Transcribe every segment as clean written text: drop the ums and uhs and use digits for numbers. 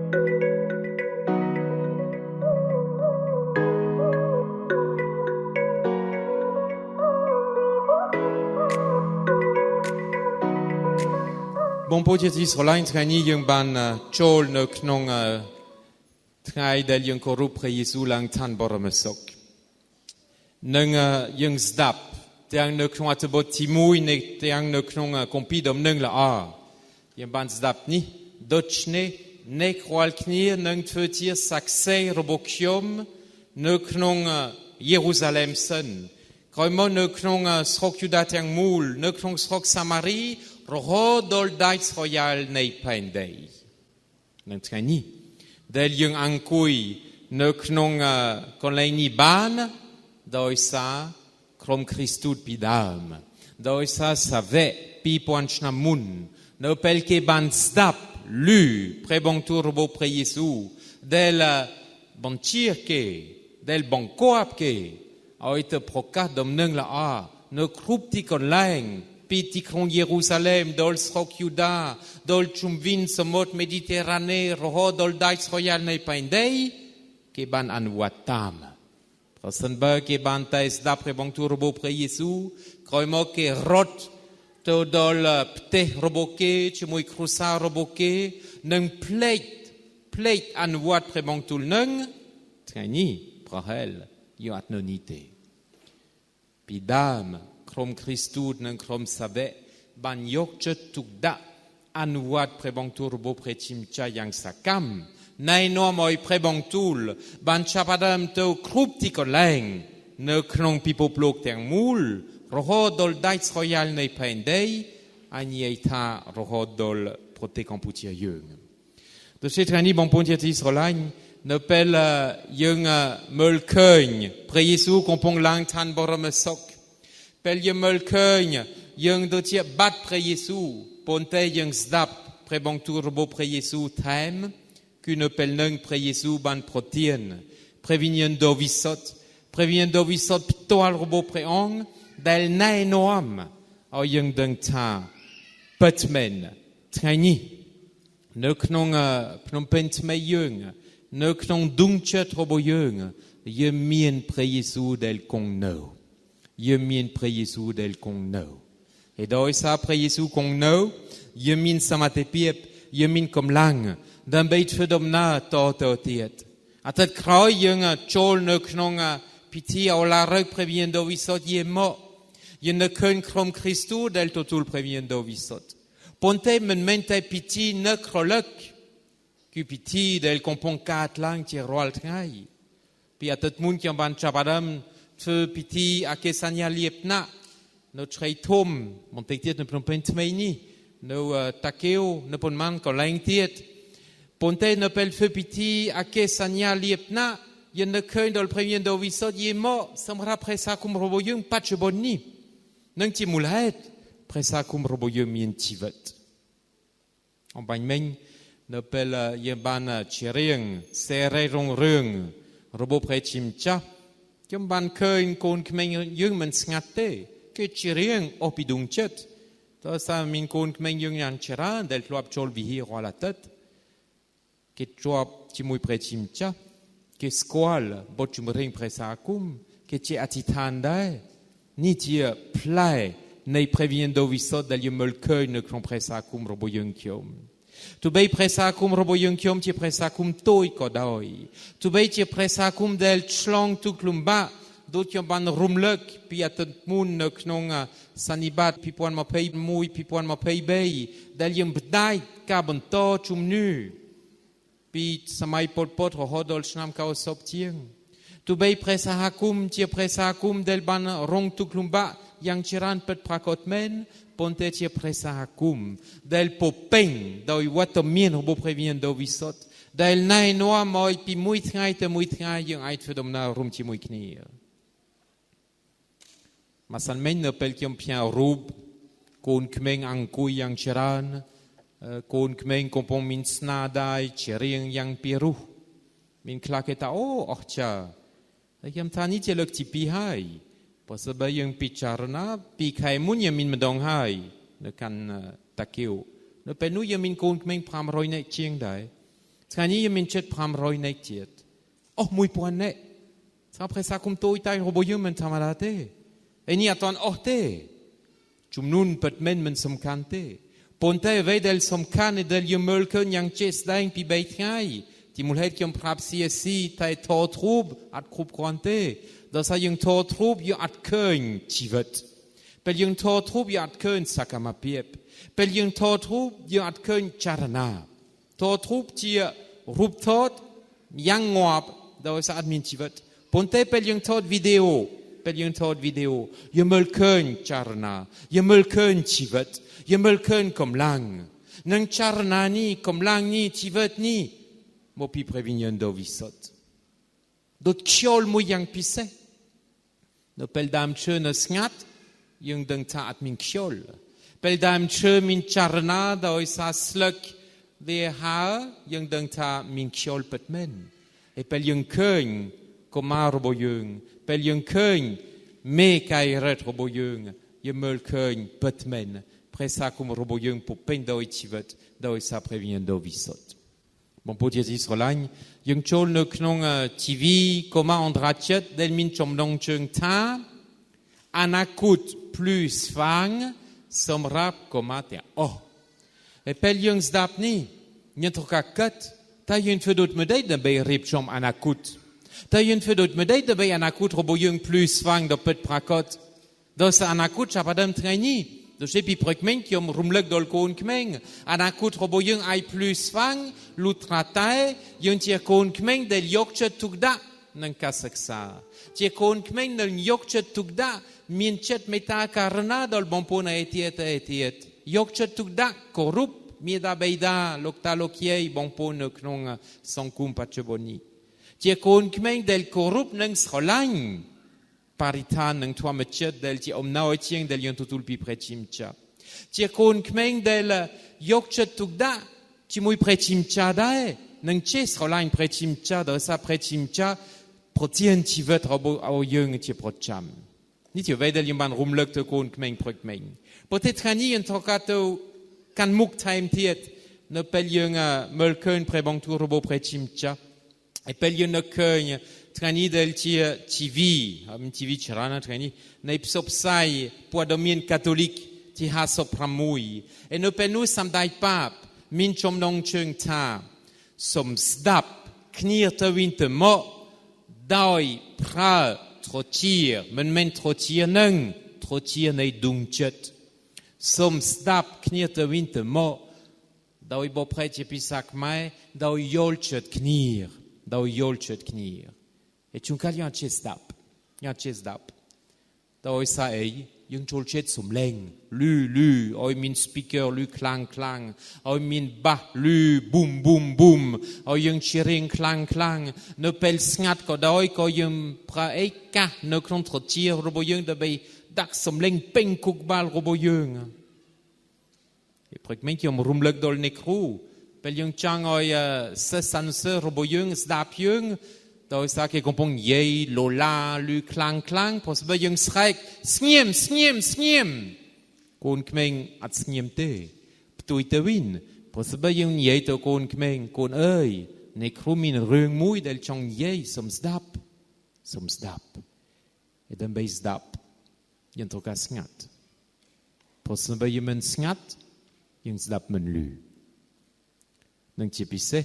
Bon poជាទីស្រឡាញ់ថ្ងៃនេះយើងបានចូលនៅក្នុងថ្ងៃដែលយើងគោរពព្រះយេស៊ូវឡើងឋានបរមសុខនឹងយើងស្ដាប់ទាំងនៅក្នុងអត្ថបទទី1នៃទាំងនៅក្នុងគម្ពីរដំណឹងល្អយើងបានស្ដាប់នេះដូច្នេះអ្នករាល់គ្នានឹងធ្វើជាសាក្សីរបស់ខ្ញុំនៅក្នុងយេរូសាឡិមសិនក្រោយមកនៅក្នុងស្រុកយូដាទាំងមូលនៅក្នុងស្រុកសាម៉ារីរហូតដល់ដាច់ស្រយាលនៃផែនដីនៅថ្ងៃនេះដែលយើងអង្គុយនៅក្នុងកន្លែងនេះបានដោយសារក្រុមគ្រីស្ទពីដើមដោយសារសាវក2000ឆ្នាំមុននៅពេលគេបានស្ដាប់ឮព្រះបន្ទូលរបស់ព្រះយេស៊ូវដែលបញ្ជាគេដែលបង្គាប់គេឲ្យទៅប្រកាសដំណឹងល្អនៅគ្រប់ទីកន្លែងពីទីក្រុងយេរូសាឡិមដល់ស្រុកយូដាដល់ជុំវិញសមុទ្រមេឌីទែរ៉ាណេរហូតដល់ដាច់ស្រយាលនៃផែនដីគេបានអនុវត្តតាមប្រសិនបើគេបានតែស្ដាប់ព្រះបន្ទូលរបស់ព្រះយេស៊ូវក្រោយមកគេរត់ទៅដល់ផ្ទះរបស់គេជាមួយគ្រួសាររបស់គេនឹងភ្លេចអនុវត្តព្រះបន្ទូលនឹងថ្ងៃនេះប្រហែលយើងអត់នៅនេះទេពីដើមក្រុមគ្រីស្ទនិងក្រុមសាវកបានយកចិត្តទុកដាក់អនុវត្តព្រះបន្ទូលរបស់ព្រះជាម្ចាស់យ៉ាងសកម្មណែនាំឲ្យព្រះបន្ទូលបានចាប់ផ្ដើមទៅគ្រប់ទីកន្លែងនៅក្នុងពិភពលោកទាំងមូលរហូតដល់ដាច់ស្រយាលនៃផែនដីអញ្ញេថារហូតដល់ប្រទេសកម្ពុជាយើងដូច្នេះថ្ងៃនេះបងប្អូនជាទីស្រឡាញ់នៅពេលយើងមើលឃើញព្រះយេស៊ូវកំពុងឡើងឋានបរមសុខពេលយើងមើលឃើញយើងដូចជាបាត់ព្រះយេស៊ូវប៉ុន្តែយើងស្ដាប់ព្រះបន្ទូលរបស់ព្រះយេស៊ូវថែមគឺនៅពេលនឹងព្រះយេស៊ូវបានប្រទានព្រះវិញ្ញាណដ៏វិសុទ្ធព្រះវិញ្ញាណដ៏វិសុទ្ធផ្ទាល់របស់ព្រះអង្គដែលណែនាំឲ្យយើងដឹងថាពិតមែនថ្ងៃនេះនៅក្នុងភ្នំពេញថ្មីយើងនៅក្នុងដួងចិត្តរបស់យើងយើងមានព្រះយេស៊ូវដែលគង់នៅយើងមានព្រះយេស៊ូវដែលគង់នៅហើយដោយសារព្រះយេស៊ូវគង់នៅយើងមានសមត្ថភាពយើងមានកម្លាំងដើម្បីធ្វើដំណើរតទៅទៀតអាទិត្យក្រោយយើងចូលនៅក្នុងពិធីអោឡារឹកព្រះវិញ្ញាណដ៏វិសុទ្ធយាមកយើងនៅឃើញក្រុមគ្រីស្ទដែលទទួលព្រះវិញ្ញាណដ៏វិសុទ្ធប៉ុន្តែមិនមែនតែពិធីនៅក្រឡឹកគឺពិធីដែលកំពុងកើតឡើងជារាល់ថ្ងៃពីអាទិត្យមុនខ្ញុំបានចាប់អារម្មណ៍ធ្វើពិធីអកេសញ្ញាលៀបណាក់នៅឆ្កែធំបន្តិចទៀតនៅភ្នំពេញថ្មីនេះនៅតាកែវនៅប៉ុន្មានកន្លែងទៀតប៉ុន្តែនៅពេលធ្វើពិធីអកេសញ្ញាលៀបណាក់យើងនៅឃើញដល់ព្រះវិញ្ញាណដ៏វិសុទ្ធយាមកសម្រាប់ព្រះសាគមរបស់យើងបច្ចុប្បន្ននេះនឹងជាមូលហេតុព្រះសាគមរបស់យើងមានជីវិតអំបញ្ញមិញនៅពេលយើងបានច្រៀងសេរីរុងរឿងរបស់ព្រះជាម្ចាស់ខ្ញុំបានឃើញកូនក្មេងយើងមិនស្ងាត់ទេគេច្រៀងអស់ពីដួងចិត្តតើសារមានកូនក្មេងយើងយ៉ាងច្រើនដែលធ្លាប់ចូលវិហាររាល់អាទិត្យគេជាប់ជាមួយព្រះជាម្ចាស់គេស្គាល់បទចម្រៀងព្រះសាគមគេជាអធិដ្ឋានដែរនេះជាផ្លែនៃព្រះវិញ្ញាណដ៏វិសុទ្ធដែលយើងមើលឃើញនៅក្នុងព្រះសាគមរបស់យើងខ្ញុំទោះបីព្រះសាគមរបស់យើងខ្ញុំជាព្រះសាគមតូចក៏ដោយទោះបីជាព្រះសាគមដែលឆ្លងទុក្ខលំបាកដូចខ្ញុំបានរំលឹកពីអាទិត្យមុននៅក្នុងសន្និបាត2021 2023ដែលយើងបដាច់ការបន្តជំនឿពីសម័យប៉ុលពតរហូតដល់ឆ្នាំ90ជាងទោះបីព្រះសហគមន៍ជាព្រះសហគមន៍ដែលបានរងទុក្ខលំបាកយ៉ាងច្រើនពិតប្រាកដមែនប៉ុន្តែជាព្រះសហគមន៍ដែលពោពេញដោយវត្តមានរបស់ព្រះវិញ្ញាណដ៏វិសុទ្ធដែលណែនាំឲ្យពីមួយថ្ងៃទៅមួយថ្ងៃយើងអាចធ្វើដំណើររួមជាមួយគ្នាម្សិលមិញនៅពេលខ្ញុំផ្ញើរូបកូនក្មេងអង្គុយយ៉ាងច្រើនកូនក្មេងកំពុងមានស្នាដៃច្រៀងយ៉ាងពីរោះមានខ្លះគេថាអូអស្ចារ្យហើយខ្ញុំថានេះជាលើកទី2ហើយបើសិនបើយើងពិចារណាពីខែមុនយើងមានម្ដងហើយនៅកាន់តាកែវនៅពេលនោះយើងមានកូនក្មេង500នាក់ជាងដែរ ថ្ងៃនេះយើងមានចិត្ត500នៃទៀតអស់1000នៃថាប្រសាគុំតូចតែរបស់យើងមិនធម្មតាទេឯនេះអត់ទាន់អស់ទេជំនួនពិតមែនមិនសំខាន់ទេប៉ុន្តែអ្វីដែលសំខាន់គឺដែលយើងមើលឃើញយ៉ាងជាក់ស្ដែងពី3ថ្ងៃទីមូលហេតុខ្ញុំប្រាប់ CSC តែថតរូបអត់គ្រប់គ្រាន់ទេដោយសារយើងថតរូបយើងអត់ឃើញជីវិតពេលយើងថតរូបយើងអត់ឃើញសកម្មភាពពេលយើងថតរូបយើងអត់ឃើញចលនាថតរូបជារូបថតយ៉ាងងាប់ដោយសារអត់មានជីវិតប៉ុន្តែពេលយើងថតវីដេអូពេលយើងថតវីដេអូយើងមើលឃើញចលនាយើងមើលឃើញជីវិតយើងមើលឃើញកម្លាំងនឹងចលនានេះកម្លាំងនេះជីវិតនេះមកពីព្រះវិញ្ញាណដ៏វិសុទ្ធដូចខ្យល់មួយយ៉ាងពិសេសនៅពេលដើមឈើនៅស្ងាត់យើងដឹងថាអត់មានខ្យល់ពេលដើមឈើមានចលនាដោយសារស្លឹកវាហើរយើងដឹងថាមានខ្យល់ពិតមែនហើយពេលយើងឃើញកុមាររបស់យើងពេលយើងឃើញមេកាយរដ្ឋរបស់យើងយើងមើលឃើញពិតមែនព្រះសាគុំរបស់យើងពុពេញដោយជីវិតដោយសារព្រះវិញ្ញាណដ៏វិសុទ្ធបងប្អូនជាទីស្រឡាញ់យើងចូលនៅក្នុងជីវីកុមារអន្តរជាតិដែលមានចំណងជើងថាអនាគត plus ស្វាងសម្រាប់កុមារទាំងអស់ហើយពេលយើងស្ដាប់នេះយើងត្រូវការគិតតើយើងធ្វើដូចម្តេចដើម្បីរៀបចំអនាគតតើយើងធ្វើដូចម្តេចដើម្បីអនាគតរបស់យើង plus ស្វាងដល់ពិតប្រាកដដោយសារអនាគតចាប់ផ្ដើមថ្ងៃនេះដូចពីព្រឹកមិញខ្ញុំរំលឹកដល់កូនក្មេងអនាគតរបស់យើងអាយ plus ស្វាងលុត្រាតែយើងជាកូនក្មេងដែលយកចិត្តទុកដាក់នឹងការសិក្សាជាកូនក្មេងដែលយកចិត្តទុកដាក់មានចិត្តមេត្តាករុណាដល់បងប្អូនឯទៀតយកចិត្តទុកដាក់គោរពមេដាបេដាលោកតាលោកយាយបងប្អូននៅក្នុងសង្គមបច្ចុប្បន្ននេះជាកូនក្មេងដែលគោរពនិងស្រឡាញ់បរិស្ថាននិងធម្មជាតិដែលជាអំណោយជាងដែលយើងទទួលពីព្រះជាម្ចាស់ជាកូនក្មេងដែលយកចិត្តទុកដាក់ជាមួយព្រះជាម្ចាស់ដែរនិងចេះស្រឡាញ់ព្រះជាម្ចាស់ដោយសារព្រះជាម្ចាស់ប្រទានជីវិតរបស់យើងជាប្រចាំនេះជាអ្វីដែលយើងបានរំលឹកទៅកូនក្មេងព្រឹកមិញប៉ុន្តែថ្ងៃនេះយើងត្រូវការទៅកាន់មុខថែមទៀតនៅពេលយើងមើលឃើញព្រះបន្ទូលរបស់ព្រះជាម្ចាស់ហើយពេលយើងនឹកឃើញថ្ងៃនេះដែលជាជីវីមានជីវីច្រើនណាស់ថ្ងៃនេះនៃផ្សព្វផ្សាយព័ត៌មានកាតូលិកទី56ហើយនៅពេលនោះសម្ដេចប៉ាបមានចំណងជើងថាសូមស្ដាប់គ្នាទៅវិញទៅមកដោយប្រើត្រចៀកមិនមែនត្រចៀកនឹងត្រចៀកនៃដួងចិត្តសូមស្ដាប់គ្នាទៅវិញទៅមកដោយបបប្រែជាភាសាខ្មែរដោយយល់ចិត្តគ្នាដោយយល់ចិត្តគ្នាហើយជួនកាលយើងអត់ចេះស្ដាប់ដោយសារអីយើងចូលចិត្តសំឡេងលឺឲ្យមាន speaker លឺខ្លាំងឲ្យមានបាសលឺ boom ឲ្យយើងច្រៀងខ្លាំងនៅពេលស្ងាត់ក៏ដោយក៏យើងប្រើអីកាសនៅក្នុងត្រចៀករបស់យើងដើម្បីដាក់សំឡេងពេញគុកបាលរបស់យើងព្រឹកមិញខ្ញុំរំលឹកដល់អ្នកគ្រូពេលយើងចង់ឲ្យសិស្សសរសើររបស់យើងស្ដាប់យើងដោយសារគេកំពុងនិយាយលោឡាឮខ្លាំងព្រោះស្បើយើងស្រែកស្ងៀមកូនក្មេងអត់ស្ងៀមទេផ្ទុយទៅវិញព្រោះស្បើយើងនិយាយទៅកូនក្មេងកូនអើយអ្នកគ្រូមានរឿងមួយដែលចង់និយាយសូមស្ដាប់ហើយដើម្បីស្ដាប់យើងត្រូវការស្ងាត់ព្រោះស្បើយើងមិនស្ងាត់យើងស្ដាប់មិនឮនឹងជាពិសេស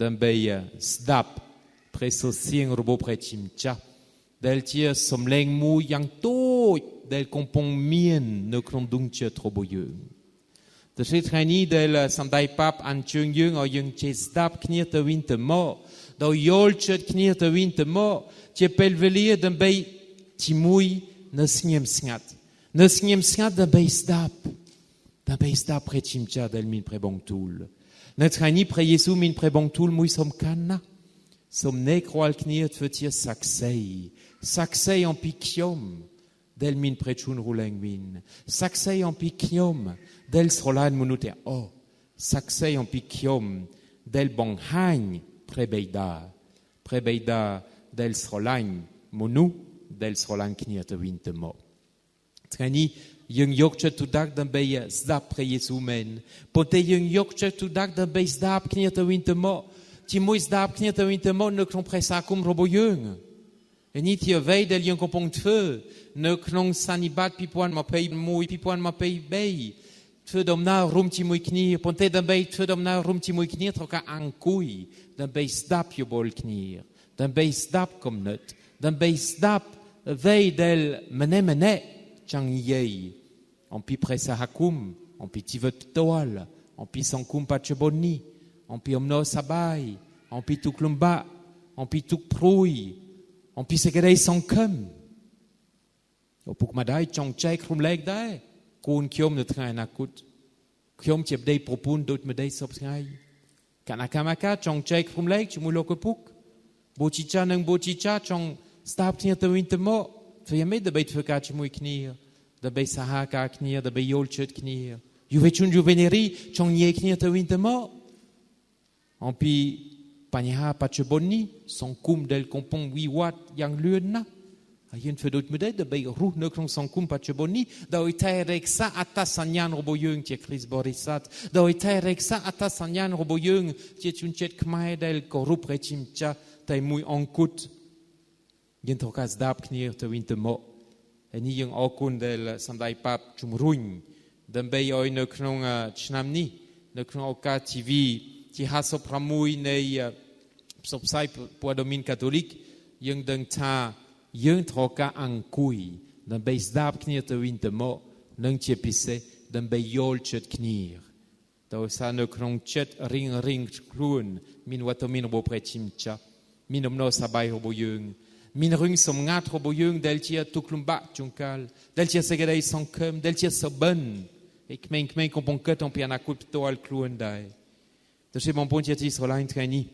ដើម្បីស្ដាប់ព្រះសូរសៀងរបស់ព្រះជាម្ចាស់ដែលជាសំឡេងមួយយ៉ាងតូចដែលកំពុងមាននៅក្នុងដួងចិត្តរបស់យើងតែថ្ងៃនេះដែលសម្ដេចប៉ាបអញ្ជើញយើងឲ្យយើងចេះស្ដាប់គ្នាទៅវិញទៅមកដោយយល់ចិត្តគ្នាទៅវិញទៅមកជាពេលវេលាដើម្បីជាមួយនៅស្ងៀមស្ងាត់ដើម្បីស្ដាប់ព្រះជាម្ចាស់ដែលមានព្រះបន្ទូលនៅថ្ងៃនេះព្រះយេស៊ូវមានព្រះបន្ទូលមួយសំខាន់ណាស់សូមអ្នករាល់គ្នាធ្វើជាសាក្សីអំពីខ្ញុំដែលមានព្រះជន្មរលែងវិញសាក្សីអំពីខ្ញុំដែលស្រឡាញ់មនុស្សទាំងអស់សាក្សីអំពីខ្ញុំដែលបង្ហាញព្រះបិតាដែលស្រឡាញ់មនុស្សដែលស្រឡាញ់គ្នាទៅវិញទៅមកថ្ងៃនេះយើងយកចិត្តទុកដាក់ដើម្បីស្ដាប់ព្រះយេស៊ូវមែនប៉ុន្តែយើងយកចិត្តទុកដាក់ដើម្បីស្ដាប់គ្នាទៅវិញទៅមក ที่มวยสดาบเนี่ยตัวอินเตอร์มอนึกคงเพรสาคุมโรบยึงอันนี้ที่เอาไว้เดลียงกงปงเธอนึกคงสันนิบาตพิพวนมาไปมวยพิพวนมาไปเบยเธอดมนารุมที่มวยขี้ปนเตดันเบยเธอดมนารุมที่มวยขี้ทอกอังกุยดันเบยสดับอยู่บนขี้ดันเบยสดับกมนึดดันเบยสดับเวเดลมันเน่จังเย่on pi presa hakum on pi tivet toal on pi sankum pacheboni on pi omno sabai on pi tuk lumba on pi tuk prui on pi segedei sankum opuk madai chong chai krum leg dai kun kiom de trai nakut kiom chep dei propun dot medei sop trai kanakamaka chong chai krum leg chumulo kopuk bochicha nang bochicha chong stap tia to intemo feyame de beit feka chmui knier de bei sahaka knier de bei yolchet knier juvechun juveneri chong nie knier to intemo on pi panha pacheboni son kum del compong 8 watt yang luenna ayen fedot medei de bei ru ne krong son kum pacheboni da oiterek sa atasanyan roboyeung che Chris Borisat da oiterek sa atasanyan roboyeung che chunchet khmai del korup rechimcha tai mui onkut yen thokas dab knier to intemo en hier ook kon del samdai pap chumruñ den bei oi ne knong chnamni ne knong ka tv ti haso pramui nei psopsai po domin katolik yung deng cha yung thoka angkui den bei dab knier to intemo nang chepise den bei yol chet knier da sa ne knong chet ring krun min watomin bo prechimcha min omno sabai robo yung min rung som ngat roboyeung del tia tuklumba chunkal del tia segedei sankum del tia soben ik men kompon ket on piana kup to al kluon dai to se mon pontia ti sur line treni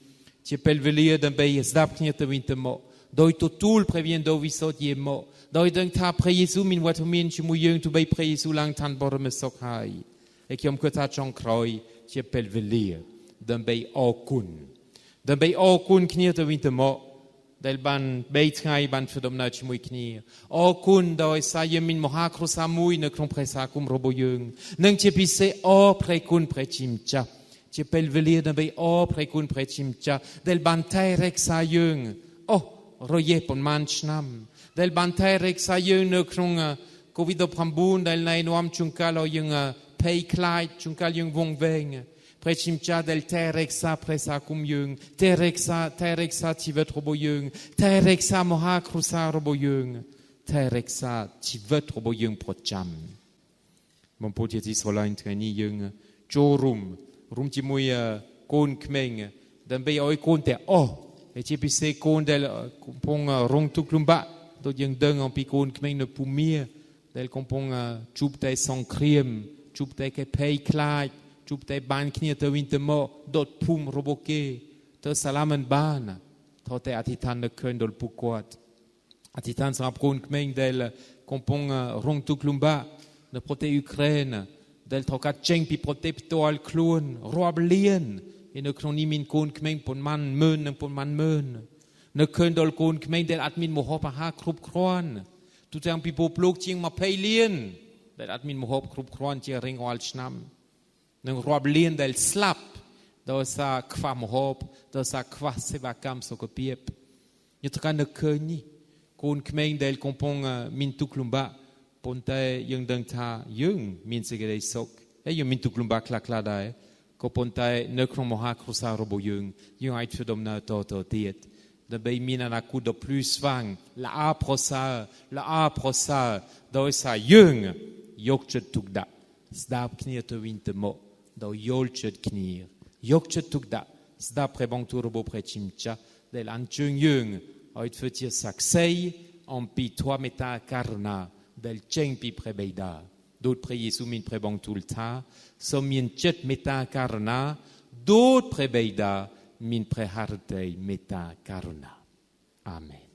ti pelvelie d'un bay zdap kniet to wintemo doi to tul previen do visot yemo doi dang ta pre Jesu min wat min chmuyeung to bay pre Jesu lang tan borme sok hai ek yom kota chong kroi ti pelvelie d'un bay okun kniet to wintemo del ban beitrai ban fedom na chmui kni o kun doi sa yemin moha krusa mui ne kron presa kum roboyeung nang chepise o prekun prechimcha che pelvelie de bei o prekun prechimcha del ban tairek sa yeung o roye pon man chnam del ban tairek sa yeung ne kron covid prambun del nai noam chunkal o yeung pay klai chunkal yeung vong veng prechimcha del tereksa presa kum yeung tereksa tivet roboyeung tereksa moha krusa roboyeung tereksa tivet roboyeung procham mon potiet Israelin treni yeung chorum rum ti moi kon kmeng den bei oi kon te et ti pise kon del kompong rong tuklumba do yeung deng en pi kon kmeng ne pumir del kompong chup te sang kriem chup te ke pay klai chup te ban knie te wintemo dot pum roboke te salamen ban to te atitan ne kön dol pukwat atitan sa kon kmeng del kompong rong tuklumba ne prote Ukraine del trokat cheng pi prote to al klon roablien in ne kroni min kon kmeng pon man meun ne kön dol kon kmeng del admin mo hopa ha krup kron tu tang pi poplok ching ma peilien del admin mo hop krup kron che ring al chnam nang roablien del slap da sa kwa mohop da sa kwa sebakam sokopiep yetkan ne köni kon kmeng del kompong min tuklumba ponte yung dang tha yung min segedei sok yung min tuklumba klakla dai ko ponte ne kron moha krusa robo yung ait fedom na to tiet da bei min ana ku do plus vang la a prosa da sa yung yokchet tukda zdap knie to wintemo do yolchet knier yokchet tukda sda prebang turbo prechimcha del anchung yung ait fetir saksei en pi 3 meta karna del cheng pi prebeida dot pre Jesu min prebang tulta som min 7 meta karna dot prebeida min prehartei meta karna amen.